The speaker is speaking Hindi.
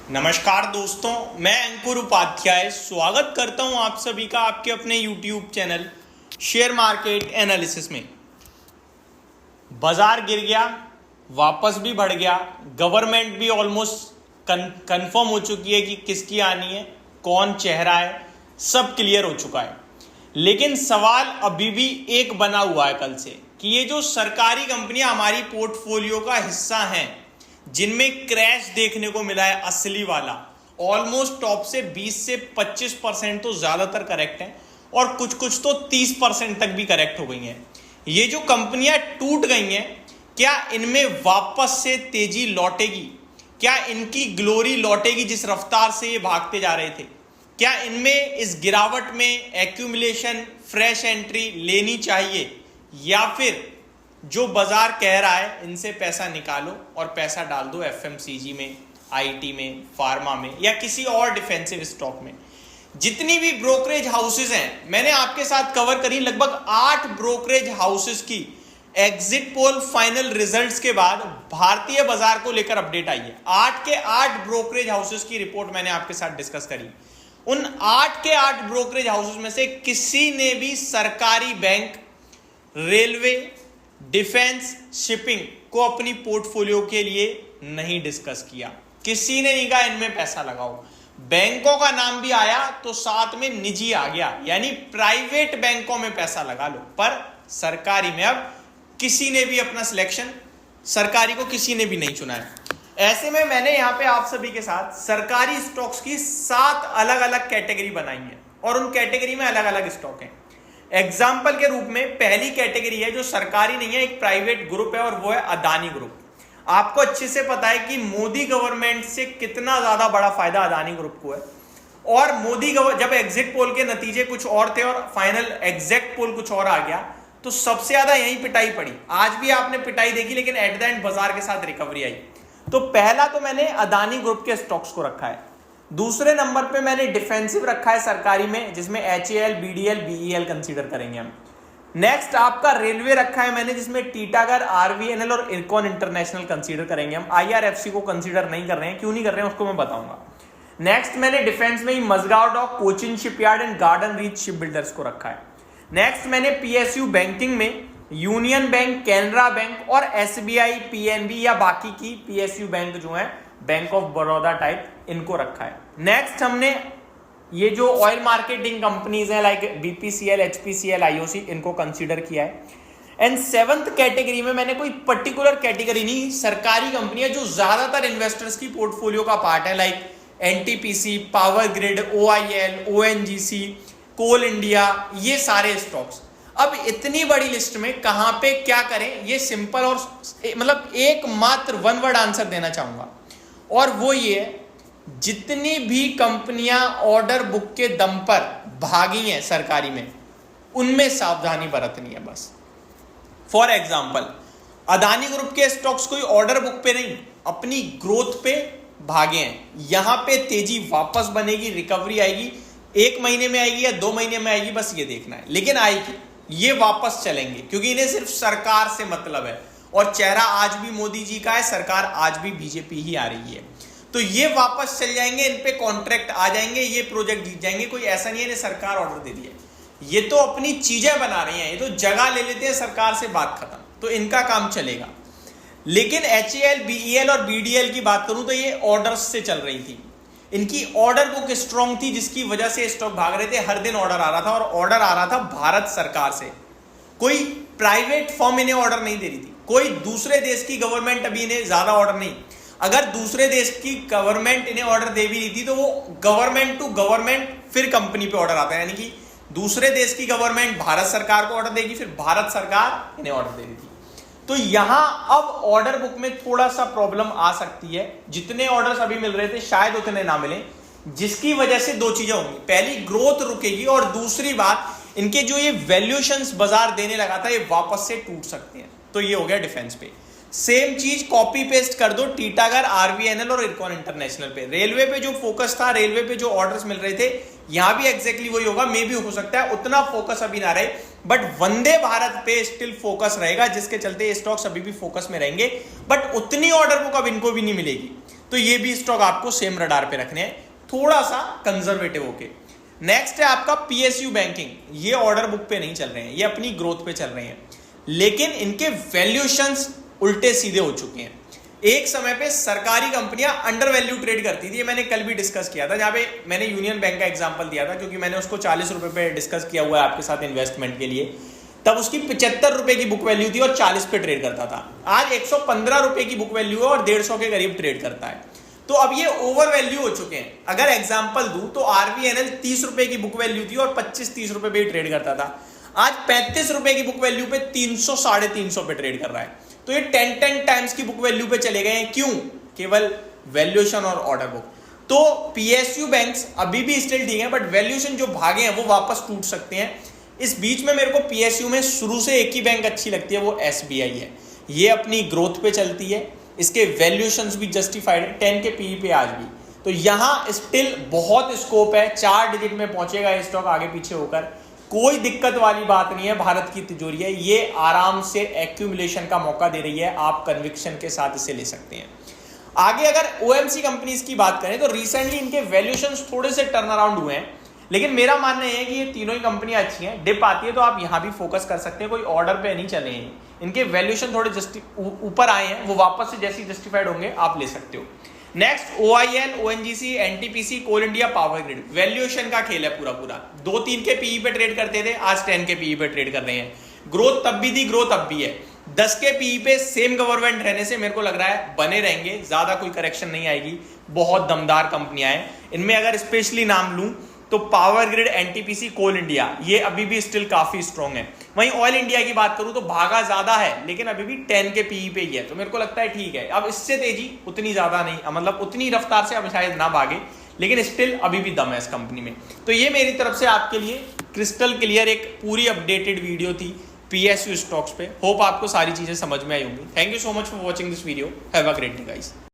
नमस्कार दोस्तों, मैं अंकुर उपाध्याय स्वागत करता हूं आप सभी का आपके अपने YouTube channel share market analysis में। बाजार गिर गया, वापस भी बढ़ गया, गवर्नमेंट भी ऑलमोस्ट कंफर्म हो चुकी है कि किसकी आनी है, कौन चेहरा है, सब क्लियर हो चुका है। लेकिन सवाल अभी भी एक बना हुआ है कल से कि ये जो सरकारी कंपनियां हमारी पोर्टफोलियो का हिस्सा हैं, जिनमें क्रैश देखने को मिला है असली वाला, ऑलमोस्ट टॉप से 20 से 25% तो ज्यादातर करेक्ट है और कुछ कुछ तो 30% तक भी करेक्ट हो गई हैं। ये जो कंपनियां टूट गई हैं, क्या इनमें वापस से तेजी लौटेगी? क्या इनकी ग्लोरी लौटेगी जिस रफ्तार से ये भागते जा रहे थे? क्या इनमें इस गिरावट में एक्यूमुलेशन, फ्रेश एंट्री लेनी चाहिए, या फिर जो बाजार कह रहा है इनसे पैसा निकालो और पैसा डाल दो एफएमसीजी में, आईटी में, फार्मा में या किसी और डिफेंसिव स्टॉक में? जितनी भी ब्रोकरेज हाउसेस हैं, मैंने आपके साथ कवर करी लगभग 8 ब्रोकरेज हाउसेस की एग्जिट पोल फाइनल रिजल्ट्स के बाद भारतीय बाजार को लेकर अपडेट आई है। 8 के 8 ब्रोकरेज हाउसेस की रिपोर्ट मैंने आपके साथ डिस्कस करी। उन 8 के 8 ब्रोकरेज हाउसेस में से किसी ने भी सरकारी बैंक, रेलवे, डिफेंस, शिपिंग को अपनी पोर्टफोलियो के लिए नहीं डिस्कस किया। किसी ने नहीं कहा इनमें पैसा लगाओ। बैंकों का नाम भी आया तो साथ में निजी आ गया, यानी प्राइवेट बैंकों में पैसा लगा लो, पर सरकारी में अब किसी ने भी अपना सिलेक्शन, सरकारी को किसी ने भी नहीं चुना है। ऐसे में मैंने यहां पे आप सभी के साथ सरकारी स्टॉक्स की 7 अलग अलग कैटेगरी बनाई है और उन कैटेगरी में अलग अलग स्टॉक हैं। एग्जाम्पल के रूप में पहली कैटेगरी है जो सरकारी नहीं है, एक प्राइवेट ग्रुप है और वो है अदानी ग्रुप। आपको अच्छे से पता है कि मोदी गवर्नमेंट से कितना ज्यादा बड़ा फायदा अदानी ग्रुप को है, और मोदी जब एग्जिट पोल के नतीजे कुछ और थे और फाइनल एग्जैक्ट पोल कुछ और आ गया, तो सबसे ज्यादा यही पिटाई पड़ी। आज भी आपने पिटाई देखी, लेकिन एट द एंड बाजार के साथ रिकवरी आई। तो पहला तो मैंने अदानी ग्रुप के स्टॉक्स को रखा है। दूसरे नंबर पे मैंने डिफेंसिव रखा है सरकारी में, जिसमें HAL, BDL, BEL कंसीडर करेंगे हम। नेक्स्ट आपका रेलवे रखा है मैंने, जिसमें टीटागढ़, RVNL और इरकॉन इंटरनेशनल कंसीडर करेंगे हम। IRFC को कंसीडर नहीं कर रहे हैं, क्यों नहीं कर रहे हैं उसको मैं बताऊंगा। नेक्स्ट मैंने डिफेंस में ही Mazagon Dock, Cochin Shipyard and Garden Reach Shipbuilders को रखा है। नेक्स्ट मैंने PSU बैंकिंग में यूनियन बैंक, कैनरा बैंक और SBI, PNB या बाकी की PSU बैंक जो है बैंक ऑफ बड़ौदा टाइप, इनको रखा है। नेक्स्ट हमने ये जो ऑयल मार्केटिंग कंपनीज हैं लाइक BPCL, HPCL, IOC, इनको कंसीडर किया है। एंड 7th कैटेगरी में मैंने कोई पर्टिकुलर कैटेगरी नहीं, सरकारी कंपनियां जो ज्यादातर इन्वेस्टर्स की पोर्टफोलियो का पार्ट है, like NTPC, power grid, OIL, ONGC, कोल इंडिया, ये सारे स्टॉक्स। अब इतनी बड़ी लिस्ट में कहां पे क्या करें, ये सिंपल और मतलब एकमात्र वन वर्ड आंसर देना चाहूंगा, और वो ये है, जितनी भी कंपनियां ऑर्डर बुक के दम पर भागी हैं सरकारी में, उनमें सावधानी बरतनी है बस। फॉर एग्जांपल, अदानी ग्रुप के स्टॉक्स कोई ऑर्डर बुक पे नहीं, अपनी ग्रोथ पे भागे हैं। यहां पे तेजी वापस बनेगी, रिकवरी आएगी, 1 महीने में आएगी या 2 महीने में आएगी, बस ये देखना है, लेकिन आएगी। ये वापस चलेंगे क्योंकि इन्हें सिर्फ सरकार से मतलब है, और चेहरा आज भी मोदी जी का है, सरकार आज भी बीजेपी ही आ रही है। तो ये वापस चल जाएंगे, इन पे कॉन्ट्रैक्ट आ जाएंगे, ये प्रोजेक्ट जीत जाएंगे। कोई ऐसा नहीं है इन्हें सरकार ऑर्डर दे दिया, ये तो अपनी चीजें बना रही हैं, ये तो जगह ले लेते हैं सरकार से, बात खत्म, तो इनका काम चलेगा। लेकिन HAL, BEL और BDL की बात करूं तो ये ऑर्डर्स से चल रही थी, इनकी ऑर्डर बुक स्ट्रांग थी, जिसकी वजह से स्टॉक भाग रहे थे। हर दिन ऑर्डर आ रहा था, और ऑर्डर आ रहा था भारत सरकार से, कोई प्राइवेट फर्म इन्हें ऑर्डर नहीं दे रही थी, कोई दूसरे देश की गवर्नमेंट अभी इन्हें ज्यादा ऑर्डर नहीं। अगर दूसरे देश की गवर्नमेंट इन्हें ऑर्डर दे भी रही थी तो वो गवर्नमेंट टू गवर्नमेंट फिर कंपनी पे ऑर्डर आता है, यानी कि दूसरे देश की गवर्नमेंट भारत सरकार को ऑर्डर देगी, फिर भारत सरकार इन्हें ऑर्डर दे रही थी। तो यहां अब ऑर्डर बुक में थोड़ा सा प्रॉब्लम आ सकती है, जितने ऑर्डर्स अभी मिल रहे थे शायद उतने ना मिले, जिसकी वजह से 2 चीजें होंगी। पहली, ग्रोथ रुकेगी, और दूसरी बात, इनके जो ये वैल्यूएशंस बाजार देने लगा था, ये वापस से टूट सकते हैं। तो ये हो गया डिफेंस पे। सेम चीज कॉपी पेस्ट कर दो टीटागढ़, RVNL और इरकॉन इंटरनेशनल पे। रेलवे पे जो फोकस था, रेलवे पे जो ऑर्डर्स मिल रहे थे, यहां भी एग्जैक्टली वही होगा। मे भी हो सकता है उतना फोकस अभी ना रहे, बट वंदे भारत पे स्टिल फोकस रहेगा, जिसके चलते ये स्टॉक्स अभी भी फोकस में रहेंगे, बट उतनी ऑर्डर बुक अब इनको भी नहीं मिलेगी। तो ये भी स्टॉक आपको सेम रडार पे रखने हैं, थोड़ा सा कंजर्वेटिव होके। नेक्स्ट है आपका पीएसयू बैंकिंग। ये ऑर्डर बुक पे नहीं चल रहे हैं, ये अपनी ग्रोथ पे चल रहे हैं, लेकिन इनके वैल्यूएशंस उल्टे सीधे हो चुके हैं। एक समय पे सरकारी कंपनियां अंडर वैल्यू ट्रेड करती थी, ये मैंने कल भी डिस्कस किया था, जहां पे मैंने यूनियन बैंक का एग्जांपल दिया था, क्योंकि मैंने उसको 40 रुपए पे डिस्कस किया हुआ है आपके साथ इन्वेस्टमेंट के लिए। तब उसकी 75 रुपए की बुक वैल्यू थी और 40 पे ट्रेड करता था। आज 115 रुपए की बुक वैल्यू है और 150 के करीब ट्रेड करता है। तो अब ये ओवर वैल्यू हो चुके हैं। अगर एग्जांपल दूं तो आरबीएनएल 30 रुपए की बुक वैल्यू थी और 25-30 रुपए पे ही ट्रेड करता था। आज 35 रुपए की बुक वैल्यू पे 300-350 पे ट्रेड कर रहा है। तो ये 10 टाइम्स की बुक वैल्यू पे चले गए हैं। क्यों? केवल वैल्यूएशन और ऑर्डर बुक। तो पीएसयू बैंक्स अभी भी स्टिल ठीक है, बट वैल्यूएशन जो भागे हैं वो वापस टूट सकते हैं। इस बीच में मेरे को पीएसयू में शुरू से एक ही बैंक अच्छी लगती है, वो एसबीआई है। ये अपनी ग्रोथ पे चलती है, इसके वैल्यूएशंस भी जस्टिफाइड है, 10 के पीई पे आज भी। तो यहां स्टिल बहुत स्कोप है, 4 डिजिट में पहुंचेगा ये स्टॉक आगे पीछे होकर। कोई दिक्कत वाली बात नहीं है, भारत की तिजोरी है, ये आराम से एक्यूमुलेशन का मौका दे रही है। आप कन्विक्शन के साथ इसे ले सकते हैं। आगे अगर ओएमसी कंपनीज की बात करें तो रिसेंटली इनके वैल्यूएशंस थोड़े से टर्न अराउंड हुए हैं, लेकिन मेरा मानना है कि ये तीनों ही कंपनियां अच्छी हैं। डिप आती है तो आप यहां भी फोकस कर सकते हैं, कोई ऑर्डर पे नहीं चले हैं। इनके वैल्यूएशन थोड़े ऊपर आए हैं, वो वापस से जैसे जस्टिफाइड होंगे आप ले सकते हो। नेक्स्ट ओआईएल, ओएनजीसी, एनटीपीसी, कोल इंडिया, पावर ग्रिड। वैल्यूएशन का खेल है पूरा पूरा। 2-3 के पीई पे ट्रेड करते थे, आज 10 के पीई पे ट्रेड कर रहे हैं। ग्रोथ तब भी थी, ग्रोथ अब भी है। 10 के पीई पे सेम गवर्नमेंट रहने से मेरे को लग रहा है बने रहेंगे, ज्यादा कोई करेक्शन नहीं आएगी। बहुत दमदार कंपनियां हैं। इनमें अगर स्पेशली नाम लूं तो पावर ग्रिड, एनटीपीसी, कोल इंडिया, ये अभी भी स्टिल काफी स्ट्रॉन्ग है। वहीं ऑयल इंडिया की बात करूं तो भागा ज्यादा है, लेकिन अभी भी 10 के पीई पे ही है, तो मेरे को लगता है ठीक है। अब इससे तेजी उतनी ज्यादा नहीं, मतलब उतनी रफ्तार से अब शायद ना भागे, लेकिन स्टिल अभी भी दम है इस कंपनी में। तो ये मेरी तरफ से आपके लिए क्रिस्टल क्लियर एक पूरी अपडेटेड वीडियो थी पीएसयू स्टॉक्स पे। होप आपको सारी चीजें समझ में आई होंगी। Thank you so much for watching this video. Have a great day guys.